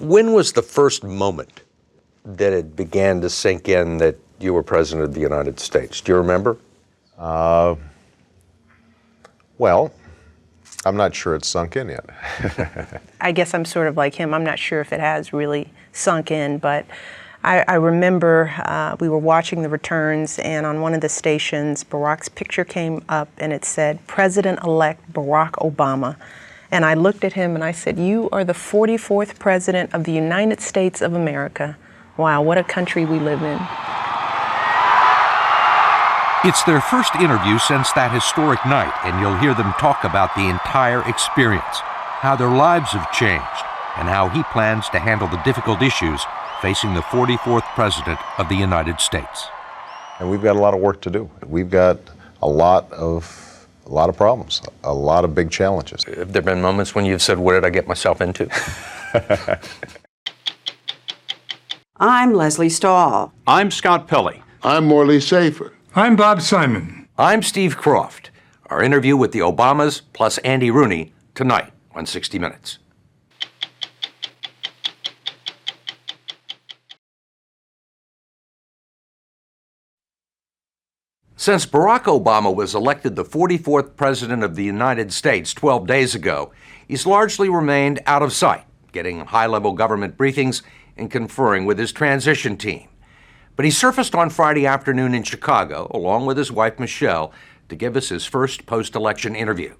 When was the first moment that it began to sink in that you were President of the United States? Do you remember? Well, I'm not sure it's sunk in yet. I guess I'm sort of like him. I'm not sure if it has really sunk in, but I remember we were watching the returns, and on one of the stations, Barack's picture came up, and it said, President-elect Barack Obama. And I looked at him and I said, you are the 44th President of the United States of America. Wow, what a country we live in. It's their first interview since that historic night, and you'll hear them talk about the entire experience, how their lives have changed, and how he plans to handle the difficult issues facing the 44th President of the United States. And we've got a lot of work to do. We've got a lot of problems, a lot of big challenges. Have there been moments when you've said, what did I get myself into? I'm Leslie Stahl. I'm Scott Pelley. I'm Morley Safer. I'm Bob Simon. I'm Steve Kroft. Our interview with the Obamas plus Andy Rooney tonight on 60 Minutes. Since Barack Obama was elected the 44th President of the United States 12 days ago, he's largely remained out of sight, getting high-level government briefings and conferring with his transition team. But he surfaced on Friday afternoon in Chicago, along with his wife Michelle, to give us his first post-election interview.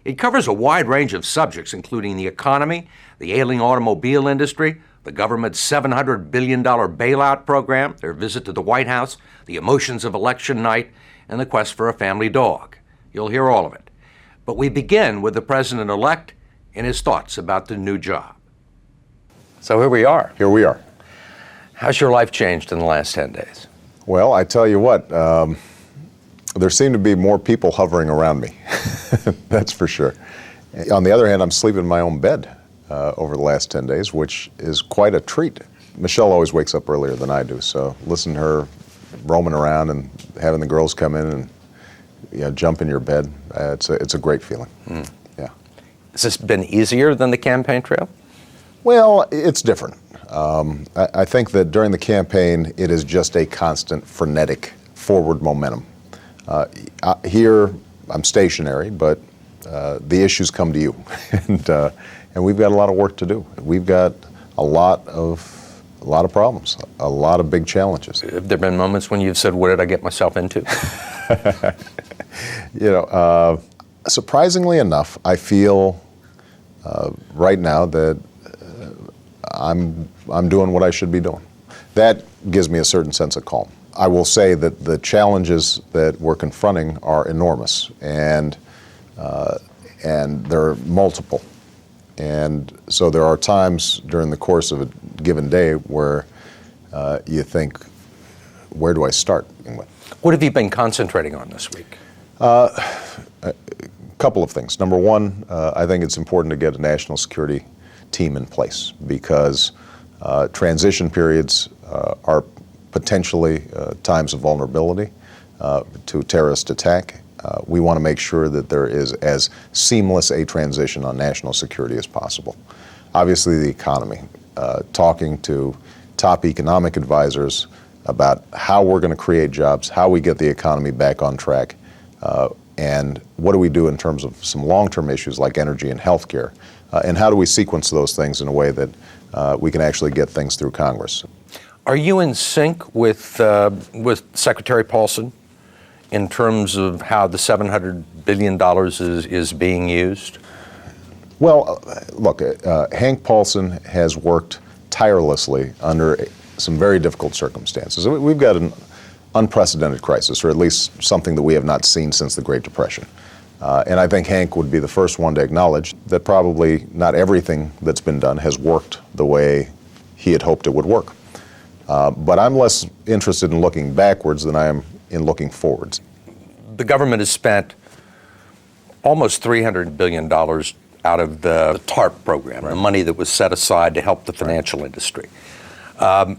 It covers a wide range of subjects, including the economy, the ailing automobile industry, the government's $700 billion bailout program, their visit to the White House, the emotions of election night, and the quest for a family dog. You'll hear all of it. But we begin with the president-elect and his thoughts about the new job. So here we are. Here we are. How's your life changed in the last 10 days? Well, I tell you what, there seem to be more people hovering around me. That's for sure. On the other hand, I'm sleeping in my own bed over the last 10 days, which is quite a treat. Michelle always wakes up earlier than I do, so listen to her roaming around and having the girls come in and jump in your bed. It's a great feeling. Yeah. Has this been easier than the campaign trail? Well, it's different. I think that during the campaign, it is just a constant, frenetic forward momentum. Here, I'm stationary, but the issues come to you, and we've got a lot of work to do. We've got a lot of problems, a lot of big challenges. Have there been moments when you've said, what did I get myself into? Surprisingly enough, I feel right now that I'm doing what I should be doing. That gives me a certain sense of calm. I will say that the challenges that we're confronting are enormous, and they're multiple. And so there are times during the course of a given day where you think, where do I start? What have you been concentrating on this week? A couple of things. Number one, I think it's important to get a national security team in place, because transition periods are potentially times of vulnerability to terrorist attack. We want to make sure that there is as seamless a transition on national security as possible. Obviously, the economy, talking to top economic advisors about how we're going to create jobs, how we get the economy back on track, and what do we do in terms of some long-term issues like energy and healthcare, and how do we sequence those things in a way that we can actually get things through Congress. Are you in sync with Secretary Paulson in terms of how the $700 billion is being used? Well, look, Hank Paulson has worked tirelessly under some very difficult circumstances. We've got an unprecedented crisis, or at least something that we have not seen since the Great Depression. And I think Hank would be the first one to acknowledge that probably not everything that's been done has worked the way he had hoped it would work. But I'm less interested in looking backwards than I am in looking forwards. The government has spent almost $300 billion out of the TARP program, right, the money that was set aside to help the financial industry. And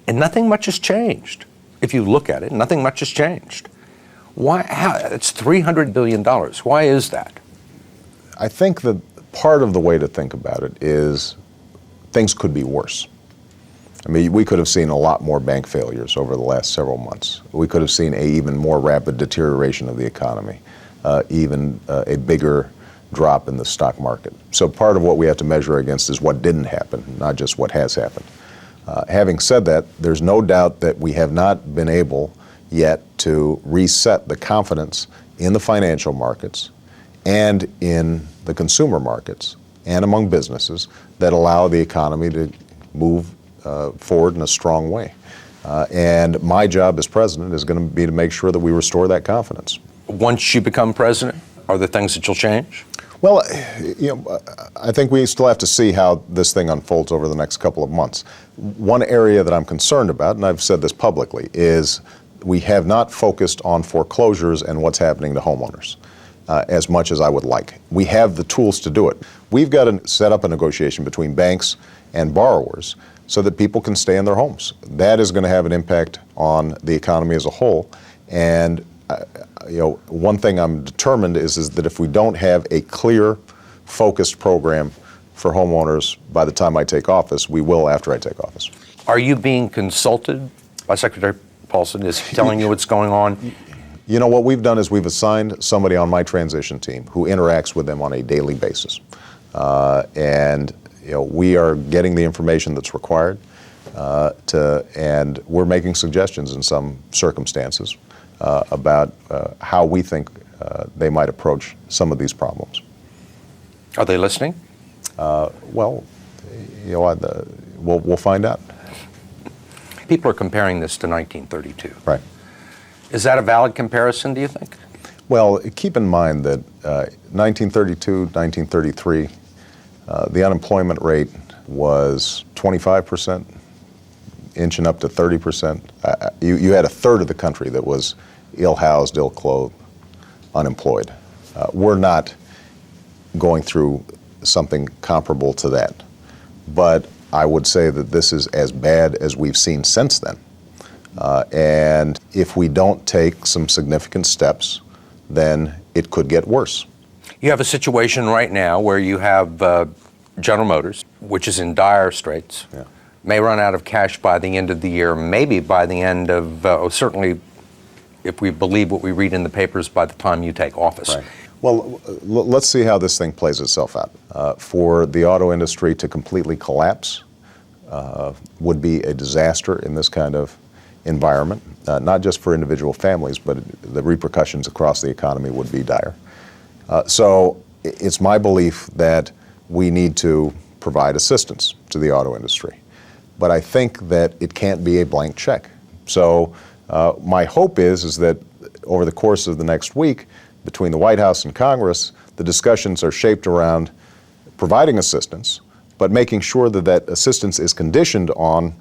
nothing much has changed. If you look at it, nothing much has changed. Why? It's $300 billion. Why is that? I think that part of the way to think about it is things could be worse. I mean, we could have seen a lot more bank failures over the last several months. We could have seen a even more rapid deterioration of the economy, even a bigger drop in the stock market. So part of what we have to measure against is what didn't happen, not just what has happened. Having said that, there's no doubt that we have not been able yet to reset the confidence in the financial markets and in the consumer markets and among businesses that allow the economy to move forward in a strong way. And my job as president is going to be to make sure that we restore that confidence. Once you become president, are there things that you'll change? Well, I think we still have to see how this thing unfolds over the next couple of months. One area that I'm concerned about, and I've said this publicly, is we have not focused on foreclosures and what's happening to homeowners as much as I would like. We have the tools to do it. We've got to set up a negotiation between banks and borrowers so that people can stay in their homes. That is going to have an impact on the economy as a whole. And one thing I'm determined is that if we don't have a clear, focused program for homeowners by the time I take office, we will after I take office. Are you being consulted by Secretary Paulson? Is he telling you what's going on? You know, what we've done is we've assigned somebody on my transition team who interacts with them on a daily basis. And we are getting the information that's required and we're making suggestions in some circumstances about how we think they might approach some of these problems. Are they listening? Well, we'll find out. People are comparing this to 1932. Right. Is that a valid comparison, do you think? Well, keep in mind that 1932, 1933, the unemployment rate was 25%, inching up to 30%. You had a third of the country that was ill-housed, ill-clothed, unemployed. We're not going through something comparable to that. But I would say that this is as bad as we've seen since then. And if we don't take some significant steps, then it could get worse. You have a situation right now where you have General Motors, which is in dire straits, may run out of cash by the end of the year, maybe by the end of, certainly if we believe what we read in the papers, by the time you take office. Right. Well, let's see how this thing plays itself out. For the auto industry to completely collapse would be a disaster in this kind of environment, not just for individual families, but the repercussions across the economy would be dire. So it's my belief that we need to provide assistance to the auto industry. But I think that it can't be a blank check. So my hope is that over the course of the next week, between the White House and Congress, the discussions are shaped around providing assistance, but making sure that that assistance is conditioned on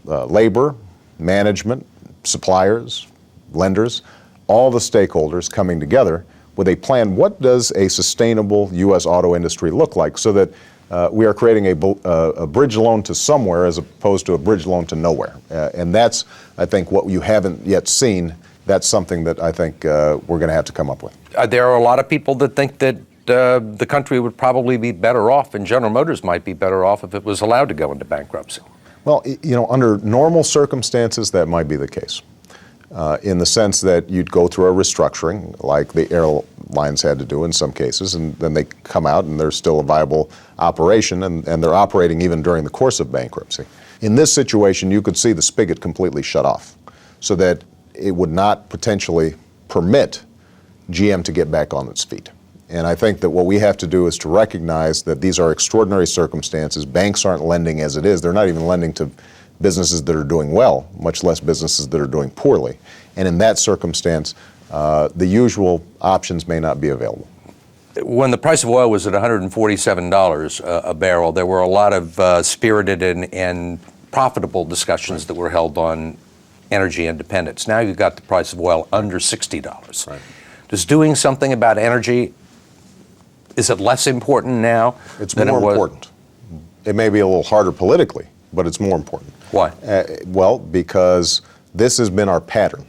labor, management, suppliers, lenders, all the stakeholders coming together with a plan. What does a sustainable U.S. auto industry look like so that we are creating a bridge loan to somewhere as opposed to a bridge loan to nowhere? And that's, I think, what you haven't yet seen. That's something that I think we're going to have to come up with. There are a lot of people that think that the country would probably be better off, and General Motors might be better off if it was allowed to go into bankruptcy. Well, under normal circumstances, that might be the case, in the sense that you'd go through a restructuring, like the airlines had to do in some cases, and then they come out and there's still a viable operation, and they're operating even during the course of bankruptcy. In this situation, you could see the spigot completely shut off, so that it would not potentially permit GM to get back on its feet. And I think that what we have to do is to recognize that these are extraordinary circumstances. Banks aren't lending as it is. They're not even lending to businesses that are doing well, much less businesses that are doing poorly. And in that circumstance, the usual options may not be available. When the price of oil was at $147 a barrel, there were a lot of spirited and profitable discussions that were held on energy independence. Now you've got the price of oil under $60. Right. Does doing something about energy, is it less important now than it was? It's more important. It may be a little harder politically, but it's more important. Why? Well, because this has been our pattern,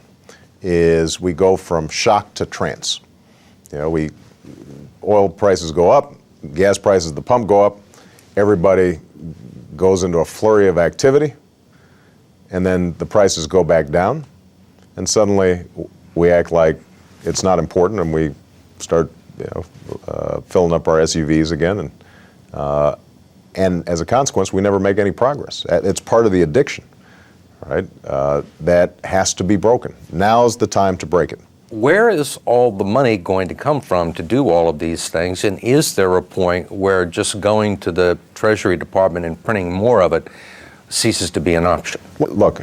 is we go from shock to trance. Oil prices go up, gas prices at the pump go up, everybody goes into a flurry of activity, and then the prices go back down, and suddenly we act like it's not important, and we start filling up our SUVs again, and as a consequence, we never make any progress. It's part of the addiction, right? That has to be broken. Now's the time to break it. Where is all the money going to come from to do all of these things? And is there a point where just going to the Treasury Department and printing more of it ceases to be an option? Look,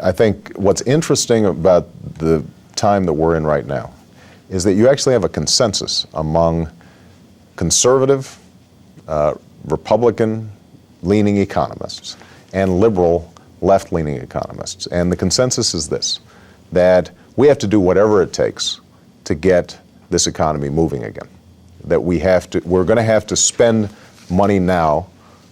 I think what's interesting about the time that we're in right now is that you actually have a consensus among conservative, Republican-leaning economists and liberal, left-leaning economists. And the consensus is this, that we have to do whatever it takes to get this economy moving again. That we're going to have to spend money now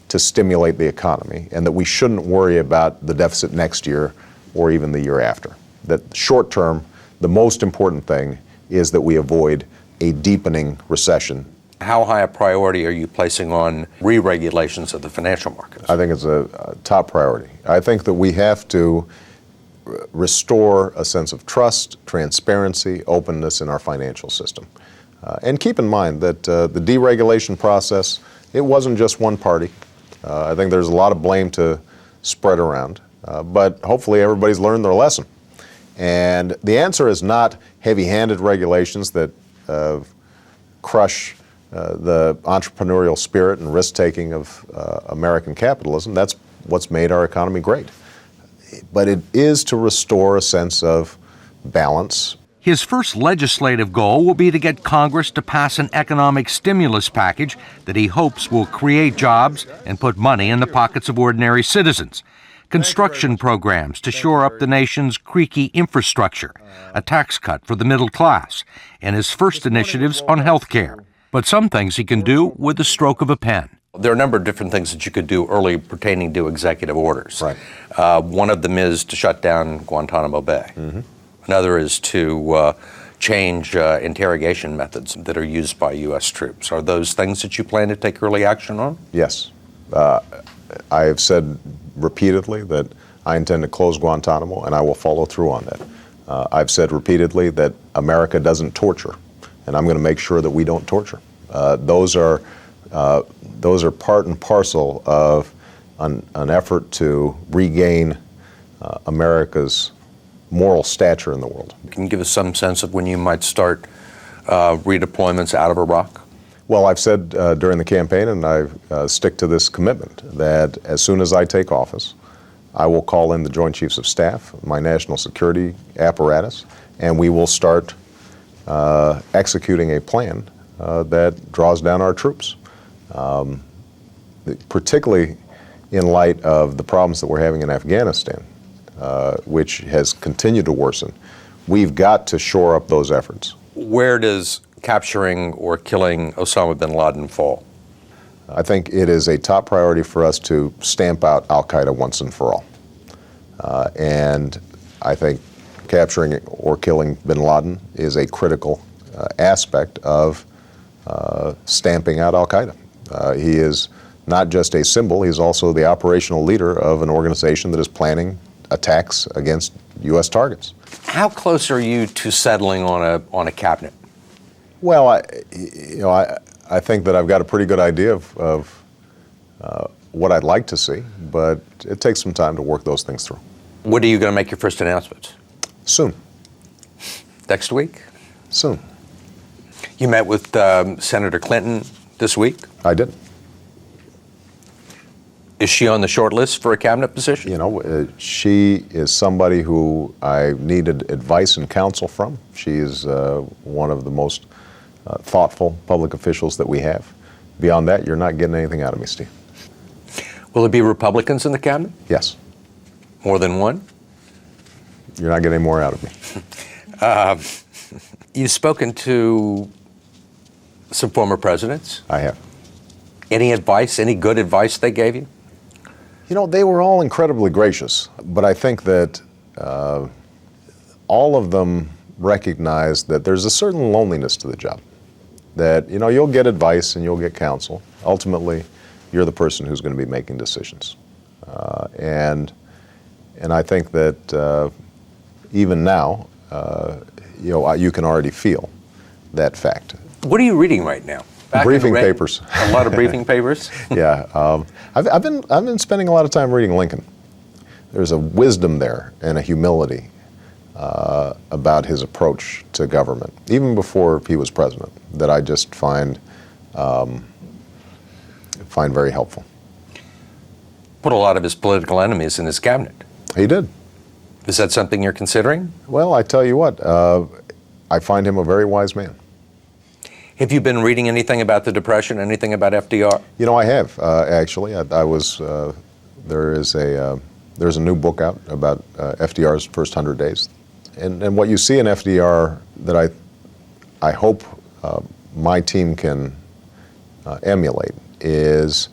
to stimulate the economy, and that we shouldn't worry about the deficit next year or even the year after. That short term, the most important thing is that we avoid a deepening recession. How high a priority are you placing on re-regulations of the financial markets? I think it's a top priority. I think that we have to restore a sense of trust, transparency, openness in our financial system. And keep in mind that the deregulation process, it wasn't just one party. I think there's a lot of blame to spread around, but hopefully everybody's learned their lesson. And the answer is not heavy-handed regulations that crush the entrepreneurial spirit and risk-taking of American capitalism. That's what's made our economy great. But it is to restore a sense of balance. His first legislative goal will be to get Congress to pass an economic stimulus package that he hopes will create jobs and put money in the pockets of ordinary citizens. Construction programs to shore up the nation's creaky infrastructure, a tax cut for the middle class, and his first initiatives on health care. But some things he can do with the stroke of a pen. There are a number of different things that you could do early pertaining to executive orders. Right. One of them is to shut down Guantanamo Bay. Mm-hmm. Another is to change interrogation methods that are used by U.S. troops. Are those things that you plan to take early action on? Yes. I have said repeatedly that I intend to close Guantanamo, and I will follow through on that. I've said repeatedly that America doesn't torture, and I'm going to make sure that we don't torture. Those are part and parcel of an effort to regain America's moral stature in the world. Can you give us some sense of when you might start redeployments out of Iraq? Well, I've said during the campaign, and I stick to this commitment, that as soon as I take office, I will call in the Joint Chiefs of Staff, my national security apparatus, and we will start executing a plan that draws down our troops. Particularly in light of the problems that we're having in Afghanistan, which has continued to worsen, we've got to shore up those efforts. Where does capturing or killing Osama bin Laden fall? I think it is a top priority for us to stamp out al-Qaeda once and for all. And I think capturing or killing bin Laden is a critical aspect of stamping out al-Qaeda. He is not just a symbol, he's also the operational leader of an organization that is planning attacks against U.S. targets. How close are you to settling on a cabinet? Well, I think that I've got a pretty good idea of what I'd like to see, but it takes some time to work those things through. When are you going to make your first announcements? Soon. Next week? Soon. You met with Senator Clinton this week? I did. Is she on the short list for a cabinet position? You know, she is somebody who I needed advice and counsel from. She is one of the most thoughtful public officials that we have. Beyond that, you're not getting anything out of me, Steve. Will there be Republicans in the cabinet? Yes. More than one? You're not getting any more out of me. You've spoken to some former presidents. I have. Any advice, any good advice they gave you? You know, they were all incredibly gracious, but I think that all of them recognized that there's a certain loneliness to the job. That, you know, you'll get advice and you'll get counsel. Ultimately, you're the person who's going to be making decisions. And I think that even now, you can already feel that fact. What are you reading right now? Briefing papers. A lot of briefing papers? Yeah. I've been spending a lot of time reading Lincoln. There's a wisdom there and a humility about his approach to government, even before he was president, that I just find very helpful. Put a lot of his political enemies in his cabinet. He did. Is that something you're considering? Well, I tell you what, I find him a very wise man. Have you been reading anything about the Depression, anything about FDR? I have, actually. There's a new book out about FDR's first 100 days. And what you see in FDR that I hope my team can emulate is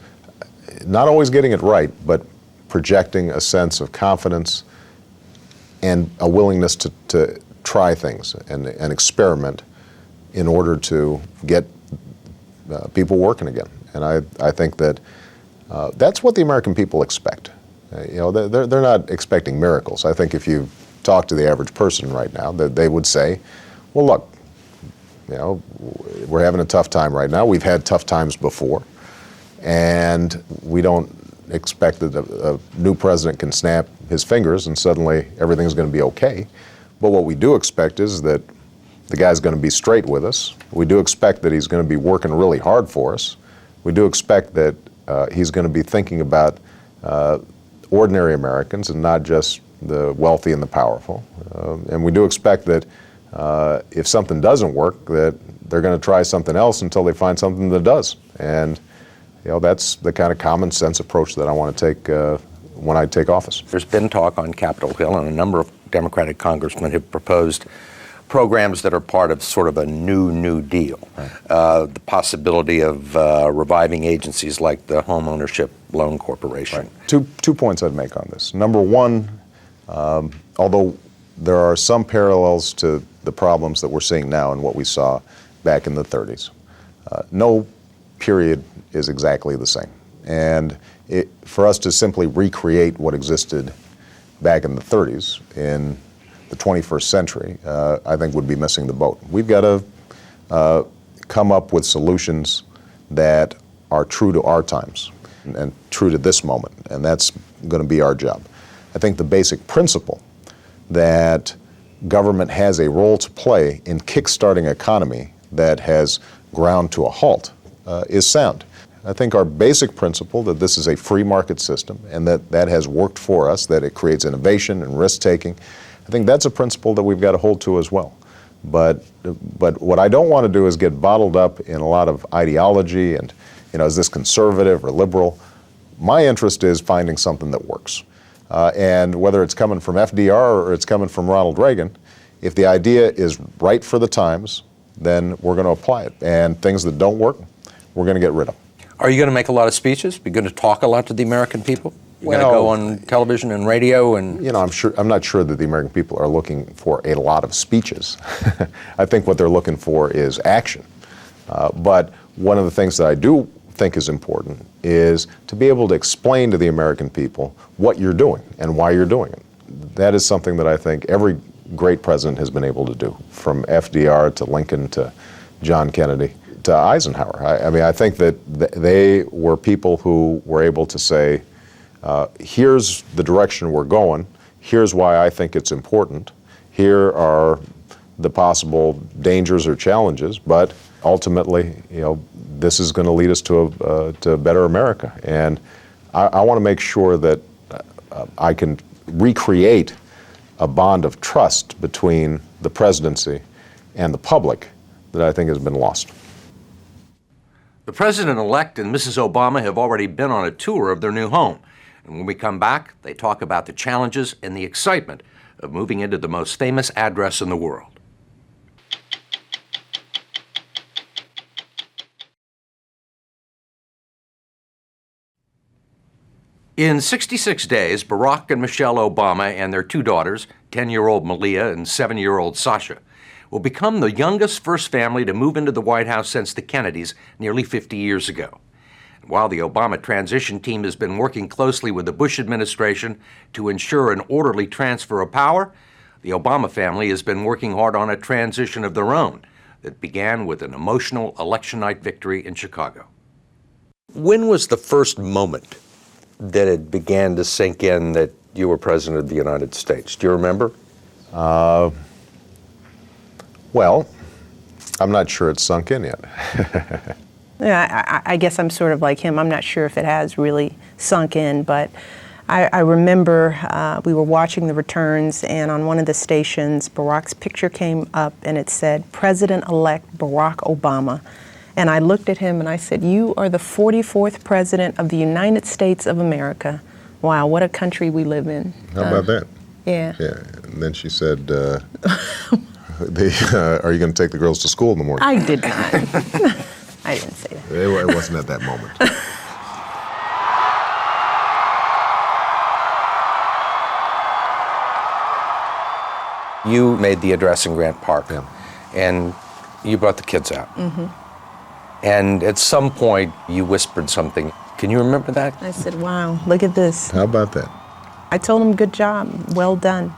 not always getting it right, but projecting a sense of confidence and a willingness to try things and experiment in order to get people working again. And I think that that's what the American people expect. They're not expecting miracles. I think if you talk to the average person right now, that they would say, well, look, we're having a tough time right now. We've had tough times before. And we don't expect that a new president can snap his fingers and suddenly everything's going to be okay. But what we do expect is that the guy's going to be straight with us. We do expect that he's going to be working really hard for us. We do expect that he's going to be thinking about ordinary Americans and not just the wealthy and the powerful. And we do expect that if something doesn't work, that they're going to try something else until they find something that does. And that's the kind of common sense approach that I want to take when I take office. There's been talk on Capitol Hill, and a number of Democratic congressmen have proposed programs that are part of sort of a New Deal. Right. The possibility of reviving agencies like the Home Ownership Loan Corporation. Right. Two points I'd make on this. Number one, although there are some parallels to the problems that we're seeing now and what we saw back in the 30s, no period is exactly the same. And for us to simply recreate what existed back in the 30s in the 21st century, I think would be missing the boat. We've got to come up with solutions that are true to our times and true to this moment, and that's going to be our job. I think the basic principle that government has a role to play in kickstarting an economy that has ground to a halt is sound. I think our basic principle that this is a free market system and that has worked for us, that it creates innovation and risk-taking, I think that's a principle that we've got to hold to as well. But what I don't want to do is get bottled up in a lot of ideology and, is this conservative or liberal? My interest is finding something that works. And whether it's coming from FDR or it's coming from Ronald Reagan, if the idea is right for the times, then we're going to apply it. And things that don't work, we're going to get rid of. Are you going to make a lot of speeches? Are you going to talk a lot to the American people? You're going to go on television and radio and... I'm not sure that the American people are looking for a lot of speeches. I think what they're looking for is action. But one of the things that I do think is important is to be able to explain to the American people what you're doing and why you're doing it. That is something that I think every great president has been able to do, from FDR to Lincoln to John Kennedy to Eisenhower. I think that they were people who were able to say, here's the direction we're going, here's why I think it's important, here are the possible dangers or challenges, but ultimately, this is going to lead us to a better America. And I want to make sure that I can recreate a bond of trust between the presidency and the public that I think has been lost. The president-elect and Mrs. Obama have already been on a tour of their new home. And when we come back, they talk about the challenges and the excitement of moving into the most famous address in the world. In 66 days, Barack and Michelle Obama and their two daughters, 10-year-old Malia and 7-year-old Sasha, will become the youngest first family to move into the White House since the Kennedys nearly 50 years ago. While the Obama transition team has been working closely with the Bush administration to ensure an orderly transfer of power, the Obama family has been working hard on a transition of their own that began with an emotional election night victory in Chicago. When was the first moment that it began to sink in that you were President of the United States? Do you remember? Well, I'm not sure it's sunk in yet. Yeah, I guess I'm sort of like him. I'm not sure if it has really sunk in, but I remember we were watching the returns, and on one of the stations, Barack's picture came up, and it said, President-elect Barack Obama. And I looked at him and I said, you are the 44th President of the United States of America. Wow, what a country we live in. How about that? Yeah. Yeah. And then she said, are you going to take the girls to school in the morning? I did not. I didn't say that. It wasn't at that moment. You made the address in Grant Park, Yeah. and you brought the kids out. Mm-hmm. And at some point, you whispered something. Can you remember that? I said, wow, look at this. How about that? I told him, good job, well done.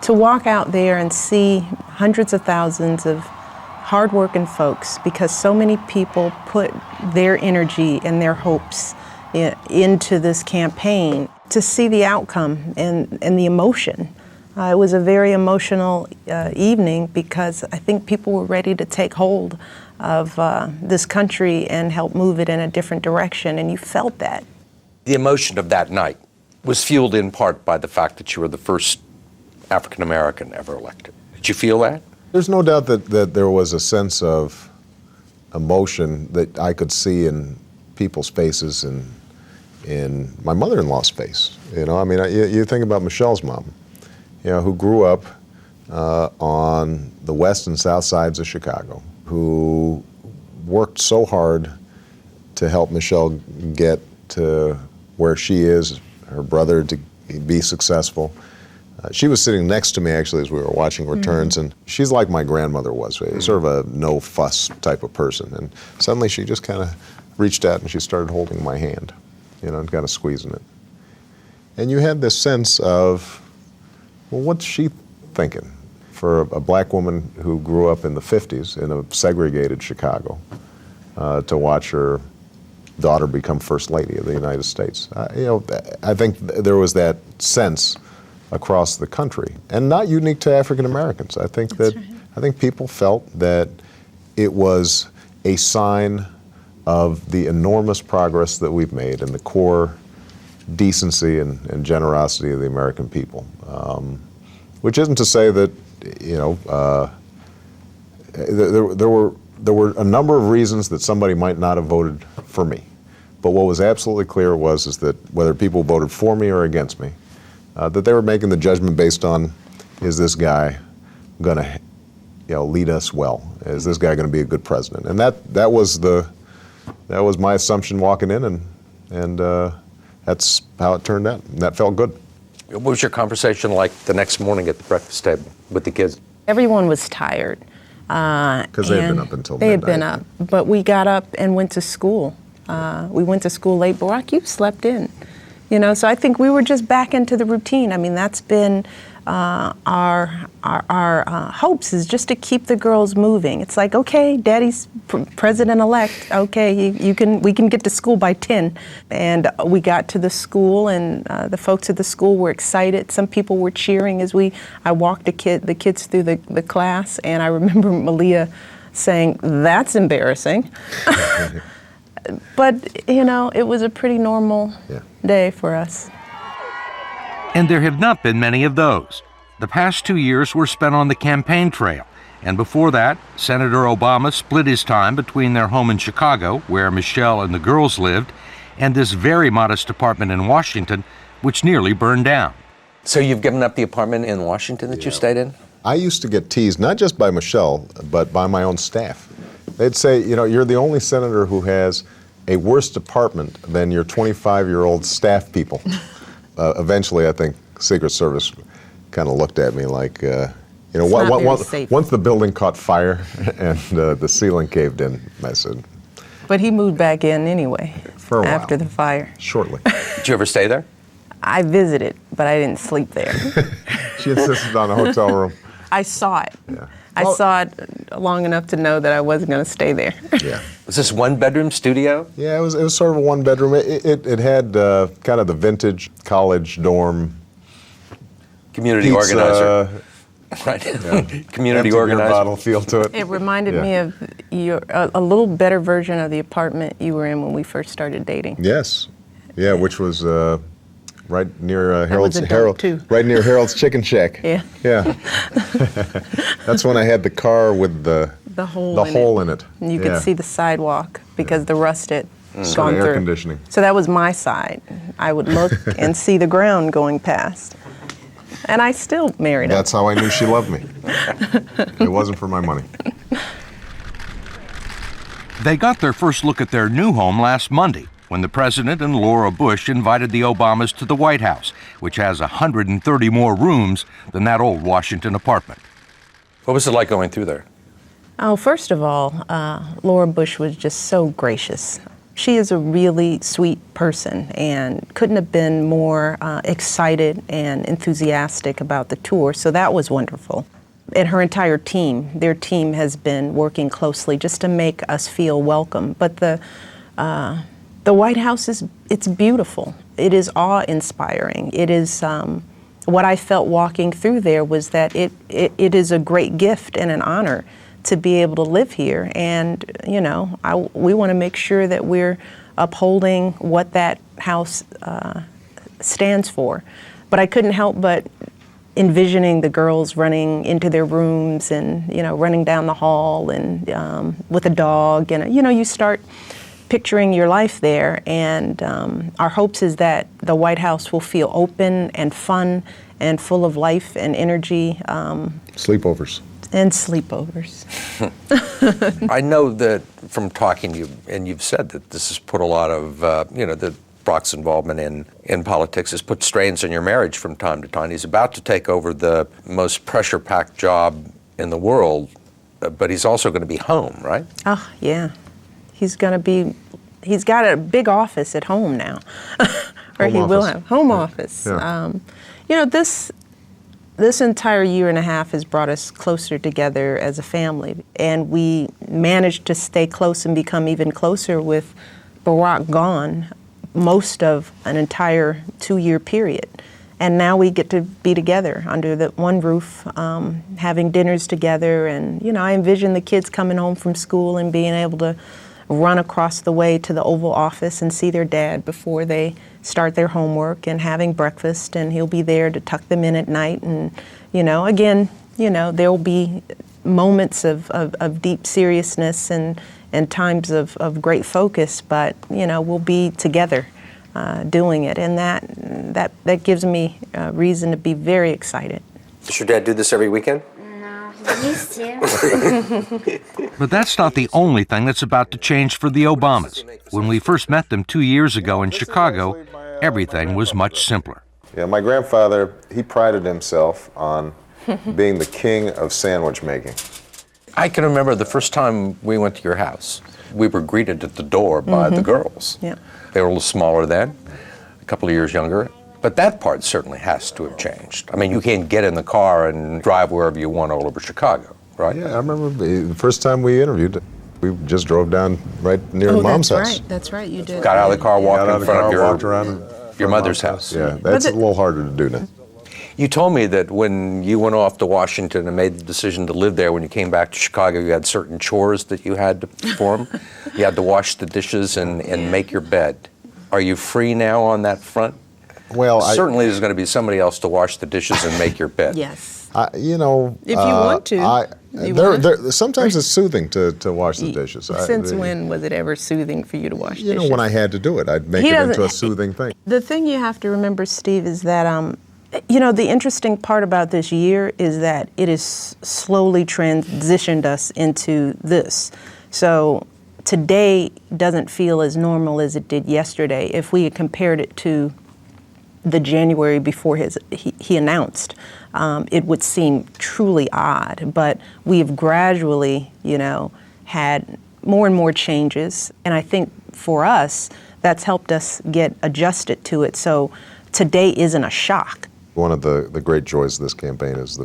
To walk out there and see hundreds of thousands of hardworking folks, because so many people put their energy and their hopes into this campaign, to see the outcome and the emotion. It was a very emotional evening, because I think people were ready to take hold of this country and help move it in a different direction, and you felt that. The emotion of that night was fueled in part by the fact that you were the first African American ever elected. Did you feel that? There's no doubt that there was a sense of emotion that I could see in people's faces and in my mother-in-law's face. You know, I mean, you think about Michelle's mom, you know, who grew up on the west and south sides of Chicago, who worked so hard to help Michelle get to where she is, her brother to be successful. She was sitting next to me, actually, as we were watching returns, and she's like my grandmother was, sort of a no-fuss type of person. And suddenly she just kind of reached out and she started holding my hand, you know, and kind of squeezing it. And you had this sense of, well, what's she thinking? For a black woman who grew up in the 50s in a segregated Chicago, to watch her daughter become First Lady of the United States. You know, I think there was that sense across the country, and not unique to African Americans. I think That's that right. I think people felt that it was a sign of the enormous progress that we've made and the core decency and generosity of the American people. Which isn't to say that, you know, there were a number of reasons that somebody might not have voted for me. But what was absolutely clear is that whether people voted for me or against me, that they were making the judgment based on, is this guy going to, you know, lead us well? Is this guy going to be a good president? And that was my assumption walking in, and that's how it turned out. And that felt good. What was your conversation like the next morning at the breakfast table with the kids? Everyone was tired. Because they had been up until They had midnight. been up, but we got up and went to school. We went to school late. Barack, you slept in. You know, so I think we were just back into the routine. I mean, that's been our hopes, is just to keep the girls moving. It's like, okay, Daddy's president-elect. Okay, we can get to school by 10. And we got to the school, and the folks at the school were excited. Some people were cheering as I walked the kids through the class, and I remember Malia saying, "That's embarrassing." But, you know, it was a pretty normal day for us. And there have not been many of those. The past 2 years were spent on the campaign trail, and before that, Senator Obama split his time between their home in Chicago, where Michelle and the girls lived, and this very modest apartment in Washington, which nearly burned down. So you've given up the apartment in Washington that you stayed in? I used to get teased, not just by Michelle, but by my own staff. They'd say, you know, you're the only senator who has a worse department than your 25-year-old staff people. Eventually, I think Secret Service kind of looked at me like, you know, not very safe. once the building caught fire and the ceiling caved in, I said, But he moved back in anyway For a while. after the fire. Shortly. Did you ever stay there? I visited, but I didn't sleep there. She insisted on a hotel room. I saw it. Yeah. I Well- saw it long enough to know that I wasn't going to stay there. Yeah. Was this one-bedroom studio? Yeah, it was sort of a one-bedroom. It had kind of the vintage college dorm. Community pizza, organizer. Right. Community empty beer organizer. bottle feel to it. It reminded Yeah. me of a little better version of the apartment you were in when we first started dating. Yes. Yeah, which was right near was adult, too. right near Harold's Chicken Shack. Yeah. Yeah. That's when I had the car with the hole in it. And you Yeah. could see the sidewalk because the rust had Sort gone of through. air conditioning. So that was my side. I would look and see the ground going past. And I still married him. That's how I knew she loved me. It wasn't for my money. They got their first look at their new home last Monday when the president and Laura Bush invited the Obamas to the White House, which has 130 more rooms than that old Washington apartment. What was it like going through there? Oh, first of all, Laura Bush was just so gracious. She is a really sweet person and couldn't have been more excited and enthusiastic about the tour, so that was wonderful. And her entire team, their team has been working closely just to make us feel welcome. But the White House it's beautiful. It is awe-inspiring. It is, what I felt walking through there was that it is a great gift and an honor to be able to live here. And, you know, we want to make sure that we're upholding what that house stands for. But I couldn't help but envisioning the girls running into their rooms and, you know, running down the hall and with a dog. And, you know, you start picturing your life there. And our hopes is that the White House will feel open and fun and full of life and energy. Sleepovers. And sleepovers. I know that from talking to you, and you've said that this has put a lot of, that Brock's involvement in politics has put strains on your marriage from time to time. He's about to take over the most pressure-packed job in the world, but he's also going to be home, right? Oh, yeah. He's got a big office at home now. Or Home he will office. have home office. Yeah. This entire year and a half has brought us closer together as a family, and we managed to stay close and become even closer with Barack gone most of an entire 2-year period. And now we get to be together under the one roof, having dinners together. And, you know, I envision the kids coming home from school and being able to run across the way to the Oval Office and see their dad before they start their homework, and having breakfast, and he'll be there to tuck them in at night. And, you know, again, you know, there'll be moments of deep seriousness and times of great focus, but, you know, we'll be together doing it. And that gives me reason to be very excited. Does your dad do this every weekend? No, he used to. But that's not the only thing that's about to change for the Obamas. When we first met them 2 years ago in Chicago, everything was much simpler. Yeah, my grandfather, he prided himself on being the king of sandwich making. I can remember the first time we went to your house. We were greeted at the door by the girls. Yeah. They were a little smaller then, a couple of years younger. But that part certainly has to have changed. I mean, you can't get in the car and drive wherever you want all over Chicago, right? Yeah, I remember the first time we interviewed, we just drove down right near Mom's house. That's right, you did. Got out of the car, Got walked out of in the front car, of walked around your mother's house. Yeah, that's a the- little harder to do now. You told me that when you went off to Washington and made the decision to live there, when you came back to Chicago, you had certain chores that you had to perform. You had to wash the dishes and make your bed. Are you free now on that front? Well, Certainly there's going to be somebody else to wash the dishes and make your bed. Yes. you know, If you want to. You want? sometimes it's soothing to wash the dishes. Since when was it ever soothing for you to wash You dishes? know, when I had to do it, I'd make He it into a doesn't- soothing thing. The thing you have to remember, Steve, is that, you know, the interesting part about this year is that it has slowly transitioned us into this. So today doesn't feel as normal as it did yesterday. If we had compared it to the January before he announced, it would seem truly odd. But we have gradually, you know, had more and more changes, and I think for us, that's helped us get adjusted to it, so today isn't a shock. One of the great joys of this campaign is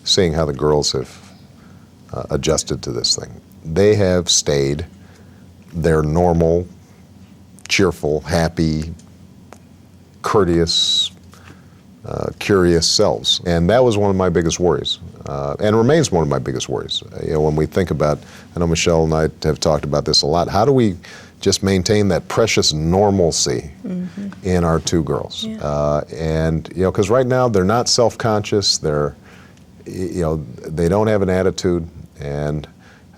seeing how the girls have adjusted to this thing. They have stayed their normal, cheerful, happy, courteous, curious selves. And that was one of my biggest worries, and remains one of my biggest worries. When we think about, I know Michelle and I have talked about this a lot, how do we just maintain that precious normalcy in our two girls? Yeah. And, because right now they're not self-conscious, they don't have an attitude, and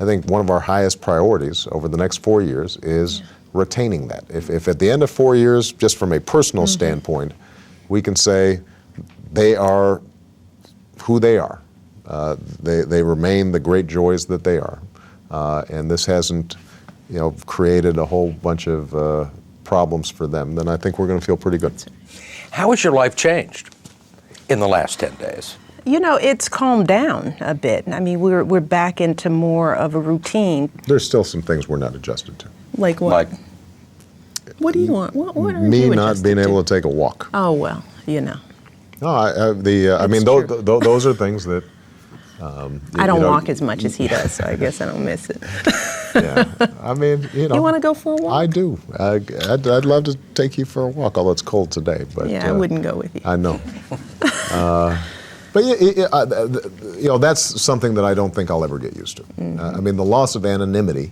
I think one of our highest priorities over the next 4 years is retaining that. If at the end of 4 years, just from a personal standpoint, we can say they are who they are. They remain the great joys that they are. And this hasn't, created a whole bunch of problems for them, then I think we're going to feel pretty good. How has your life changed in the last 10 days? It's calmed down a bit. I mean, we're back into more of a routine. There's still some things we're not adjusted to. Like what? Like What do you want? What are Me you not adjusted being to? able to take a walk. Oh, well, No, I mean, true. those are things that. I don't walk as much as he does, so I guess I don't miss it. Yeah, I mean, You want to go for a walk? I do. I'd love to take you for a walk, although it's cold today. But Yeah, I wouldn't go with you. I know. But that's something that I don't think I'll ever get used to. I mean, the loss of anonymity,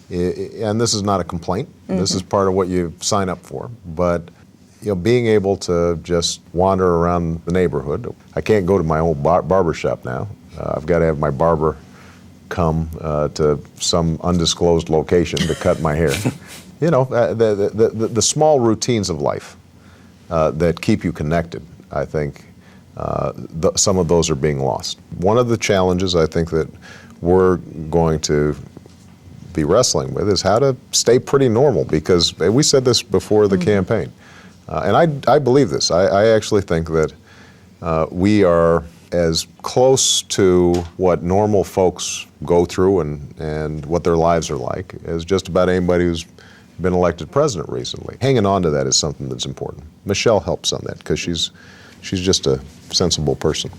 and this is not a complaint. This is part of what you sign up for. But being able to just wander around the neighborhood. I can't go to my old barber shop now. I've got to have my barber come to some undisclosed location to cut my hair. The small routines of life that keep you connected, I think some of those are being lost. One of the challenges I think that we're going to be wrestling with is how to stay pretty normal, because we said this before the campaign. And I believe this. I actually think that we are as close to what normal folks go through and what their lives are like as just about anybody who's been elected president recently. Hanging on to that is something that's important. Michelle helps on that because she's just a sensible person.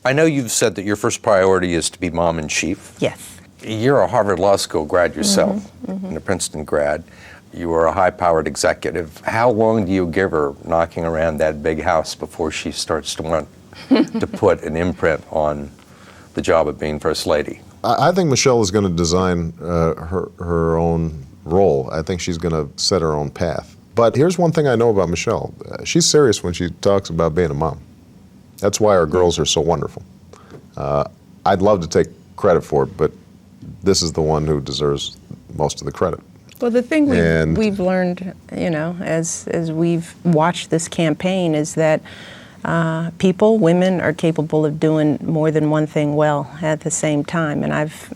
I know you've said that your first priority is to be mom in chief. Yes. You're a Harvard Law School grad yourself, and a Princeton grad. You were a high-powered executive. How long do you give her knocking around that big house before she starts to want to put an imprint on the job of being First Lady? I think Michelle is going to design her own role. I think she's going to set her own path. But here's one thing I know about Michelle. She's serious when she talks about being a mom. That's why our girls are so wonderful. I'd love to take credit for it, but this is the one who deserves most of the credit. Well, the thing we've learned, as we've watched this campaign is that women are capable of doing more than one thing well at the same time. And I've,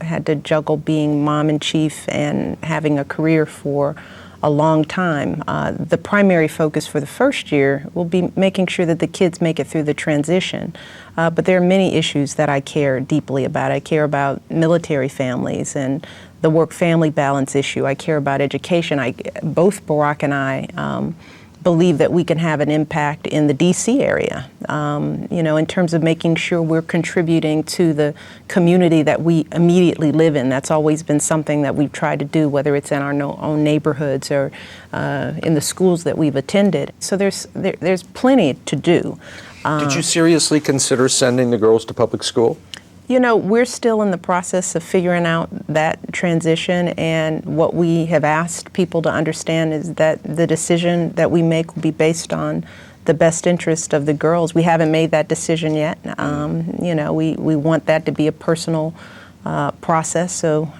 had to juggle being mom in chief and having a career for a long time. The primary focus for the first year will be making sure that the kids make it through the transition. But there are many issues that I care deeply about. I care about military families and the work-family balance issue. I care about education. Both Barack and I believe that we can have an impact in the D.C. area, in terms of making sure we're contributing to the community that we immediately live in. That's always been something that we've tried to do, whether it's in our own neighborhoods or in the schools that we've attended. So there's plenty to do. Did you seriously consider sending the girls to public school? We're still in the process of figuring out that transition, and what we have asked people to understand is that the decision that we make will be based on the best interest of the girls. We haven't made that decision yet. We want that to be a personal process, so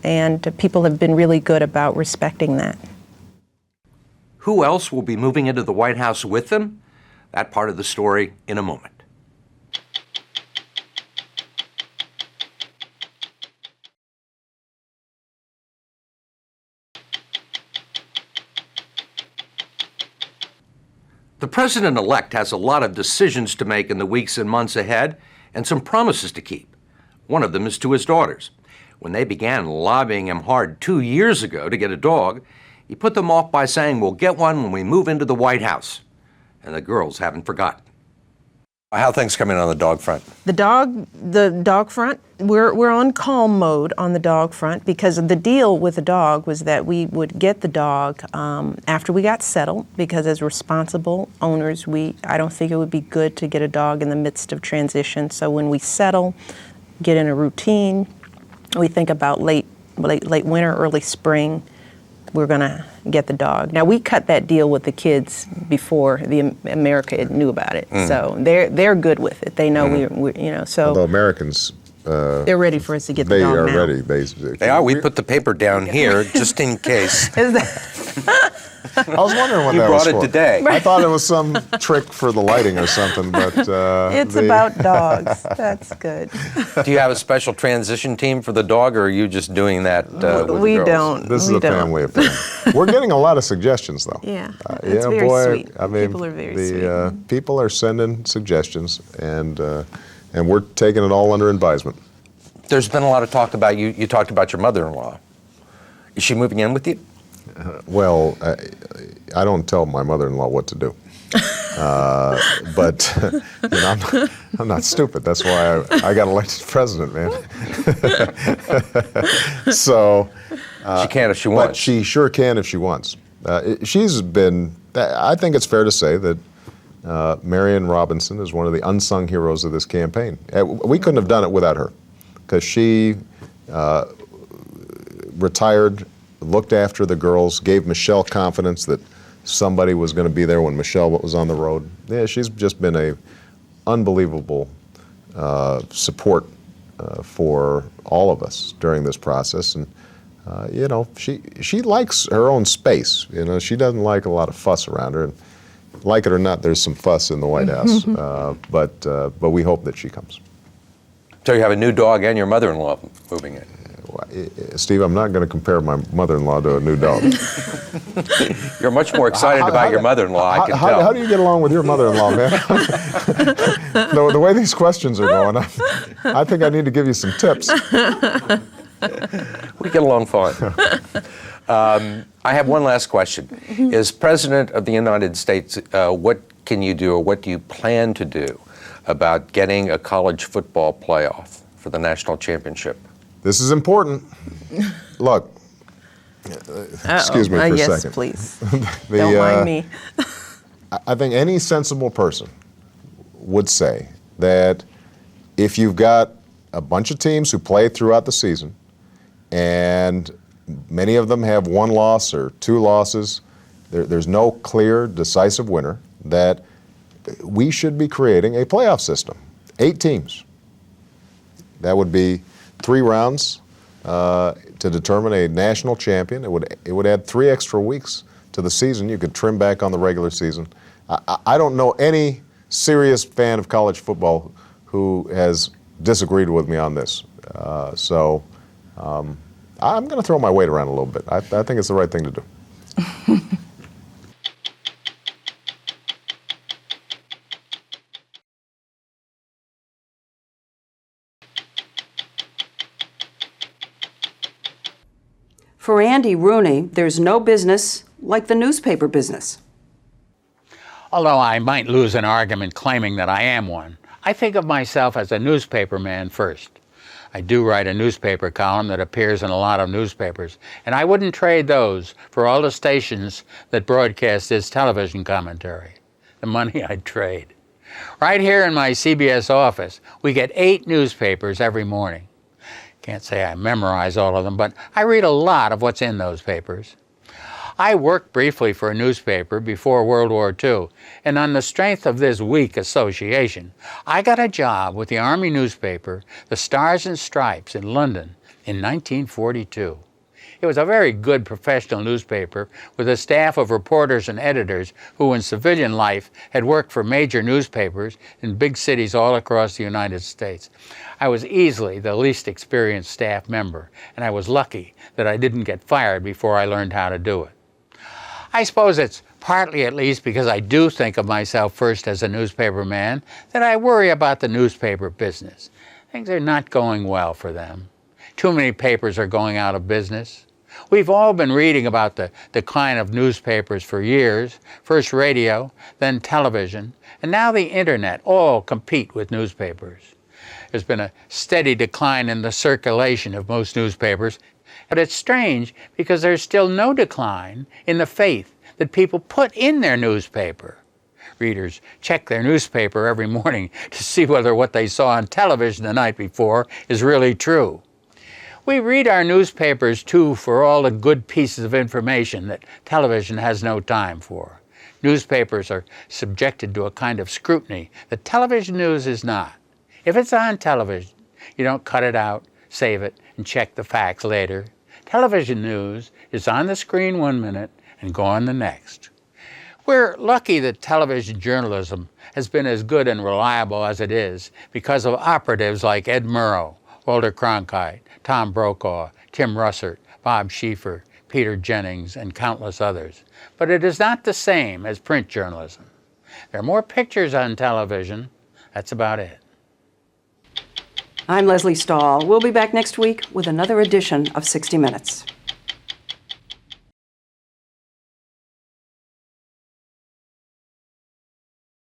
and people have been really good about respecting that. Who else will be moving into the White House with them? That part of the story in a moment. The president-elect has a lot of decisions to make in the weeks and months ahead, and some promises to keep. One of them is to his daughters. When they began lobbying him hard 2 years ago to get a dog, he put them off by saying, "We'll get one when we move into the White House." And the girls haven't forgotten. How are things coming on the dog front? The dog front, we're on calm mode on the dog front because the deal with the dog was that we would get the dog after we got settled, because as responsible owners, I don't think it would be good to get a dog in the midst of transition. So when we settle, get in a routine, we think about late winter, early spring, we're going to get the dog. Now, we cut that deal with the kids before America knew about it, so they're good with it. They know we so. Although Americans, they're ready for us to get the they dog are now. ready. They are. We put the paper down here just in case. Is that, I was wondering what You that brought was it for. today. I thought it was some trick for the lighting or something, but it's about dogs. That's good. Do you have a special transition team for the dog, or are you just doing that with the We girls? don't. This is we a don't. family affair. We're getting a lot of suggestions, though. Yeah, Yeah, that's very boy. sweet. I mean, People are very the sweet. people are sending suggestions, and we're taking it all under advisement. There's been a lot of talk about you. You talked about your mother-in-law. Is she moving in with you? Well, I don't tell my mother-in-law what to do, but I'm not stupid. That's why I got elected president, man. So, She can if she but wants. she sure can if she wants. She's been. I think it's fair to say that Marian Robinson is one of the unsung heroes of this campaign. We couldn't have done it without her, because she retired, looked after the girls, gave Michelle confidence that somebody was going to be there when Michelle was on the road. Yeah, she's just been a unbelievable support for all of us during this process. And she likes her own space. She doesn't like a lot of fuss around her. And like it or not, there's some fuss in the White House. But we hope that she comes. So you have a new dog and your mother-in-law moving in. Steve, I'm not going to compare my mother-in-law to a new dog. You're much more excited about your mother-in-law, I can tell. How do you get along with your mother-in-law, man? The way these questions are going, I think I need to give you some tips. We get along fine. I have one last question. As President of the United States, what can you do, or what do you plan to do about getting a college football playoff for the national championship? This is important. Look, excuse me for a yes, second. please. Don't mind me. I think any sensible person would say that if you've got a bunch of teams who play throughout the season, and many of them have one loss or two losses, there's no clear, decisive winner, that we should be creating a playoff system. 8 teams. That would be 3 rounds to determine a national champion. It would add 3 extra weeks to the season. You could trim back on the regular season. I don't know any serious fan of college football who has disagreed with me on this. So I'm going to throw my weight around a little bit. I think it's the right thing to do. For Andy Rooney, there's no business like the newspaper business. Although I might lose an argument claiming that I am one, I think of myself as a newspaper man first. I do write a newspaper column that appears in a lot of newspapers, and I wouldn't trade those for all the stations that broadcast this television commentary. The money I'd trade. Right here in my CBS office, we get 8 newspapers every morning. Can't say I memorize all of them, but I read a lot of what's in those papers. I worked briefly for a newspaper before World War II, and on the strength of this weak association, I got a job with the Army newspaper, the Stars and Stripes, in London in 1942. It was a very good professional newspaper with a staff of reporters and editors who in civilian life had worked for major newspapers in big cities all across the United States. I was easily the least experienced staff member, and I was lucky that I didn't get fired before I learned how to do it. I suppose it's partly, at least, because I do think of myself first as a newspaper man, that I worry about the newspaper business. Things are not going well for them. Too many papers are going out of business. We've all been reading about the decline of newspapers for years, first radio, then television, and now the internet all compete with newspapers. There's been a steady decline in the circulation of most newspapers, but it's strange because there's still no decline in the faith that people put in their newspaper. Readers check their newspaper every morning to see whether what they saw on television the night before is really true. We read our newspapers, too, for all the good pieces of information that television has no time for. Newspapers are subjected to a kind of scrutiny that television news is not. If it's on television, you don't cut it out, save it, and check the facts later. Television news is on the screen 1 minute and gone the next. We're lucky that television journalism has been as good and reliable as it is because of operatives like Ed Murrow, Walter Cronkite, Tom Brokaw, Tim Russert, Bob Schieffer, Peter Jennings, and countless others. But it is not the same as print journalism. There are more pictures on television. That's about it. I'm Leslie Stahl. We'll be back next week with another edition of 60 Minutes.